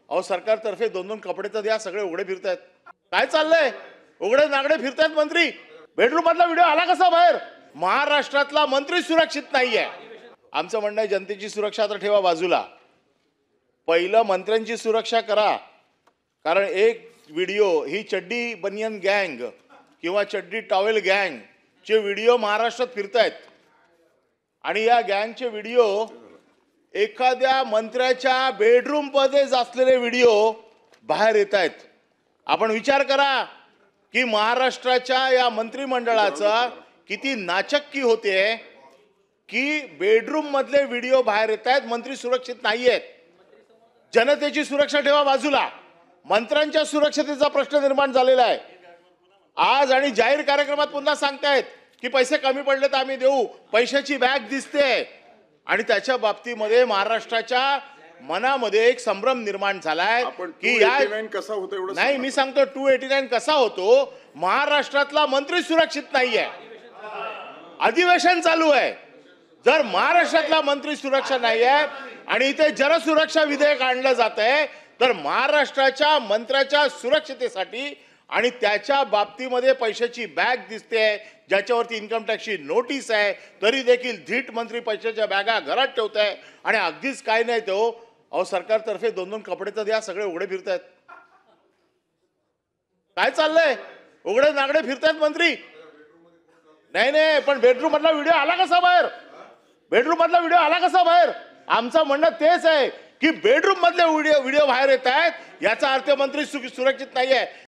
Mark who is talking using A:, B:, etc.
A: अहो सरकारतर्फे दोन दोन कपडे तर द्या, सगळे उघडे फिरतायत. काय चाललंय? उघडे नागडे फिरतायत मंत्री. बेडरूम मधला व्हिडिओ आला कसा बाहेर? महाराष्ट्रातला मंत्री सुरक्षित नाहीये. आमचं म्हणणं आहे जनतेची सुरक्षा तर ठेवा बाजूला, पहिलं मंत्र्यांची सुरक्षा करा. कारण एक व्हिडिओ ही चड्डी बनियन गँग किंवा चड्डी टॉवेल गँग चे व्हिडिओ महाराष्ट्रात फिरतायत आणि या गँगचे व्हिडिओ एखाद्या मंत्र्याच्या बेडरूम मध्ये असलेले व्हिडिओ बाहेर येत आहेत. आपण विचार करा की महाराष्ट्राच्या या मंत्रिमंडळाचा किती नाचक्की होते की बेडरूम मधले व्हिडिओ बाहेर येत आहेत. मंत्री सुरक्षित नाहीयेत. जनतेची सुरक्षा ठेवा बाजूला, मंत्र्यांच्या सुरक्षतेचा प्रश्न निर्माण झालेला आहे आज. आणि जाहीर कार्यक्रमात पुन्हा सांगतायत की पैसे कमी पडले तर आम्ही देऊ. पैशाची बॅग दिसते आणि त्याच्या बाबतीमध्ये महाराष्ट्राच्या मनामध्ये एक संभ्रम निर्माण झालाय की या
B: कसा होतो एवढं
A: नाही. मी सांगतो 289 कसा होतो. महाराष्ट्रातला मंत्री सुरक्षित नाहीये. अधिवेशन चालू आहे. जर महाराष्ट्रातला मंत्री सुरक्षा नाहीये आणि इथे जनसुरक्षा विधेयक आणलं जात आहे तर महाराष्ट्राच्या मंत्र्याच्या सुरक्षतेसाठी आणि त्याच्या बाबतीमध्ये पैशाची बॅग दिसते ज्याच्यावरती इन्कम टॅक्सची नोटीस आहे तरी देखील धीट मंत्री पैशाच्या बॅगा घरात ठेवत आहे. आणि अगदीच काय नाही तो अहो सरकारतर्फे दोन दोन कपडे तर द्या, सगळे उघडे फिरतायत. काय चाललंय? उघडे नागडे फिरतायत मंत्री. नाही नाही, पण बेडरूम मधला व्हिडिओ आला कसा बाहेर? बेडरूम मधला व्हिडिओ आला कसा बाहेर? आमचं म्हणणं तेच आहे की बेडरूम मधले व्हिडिओ बाहेर येत आहेत याचा अर्थ मंत्री सुरक्षित नाहीये.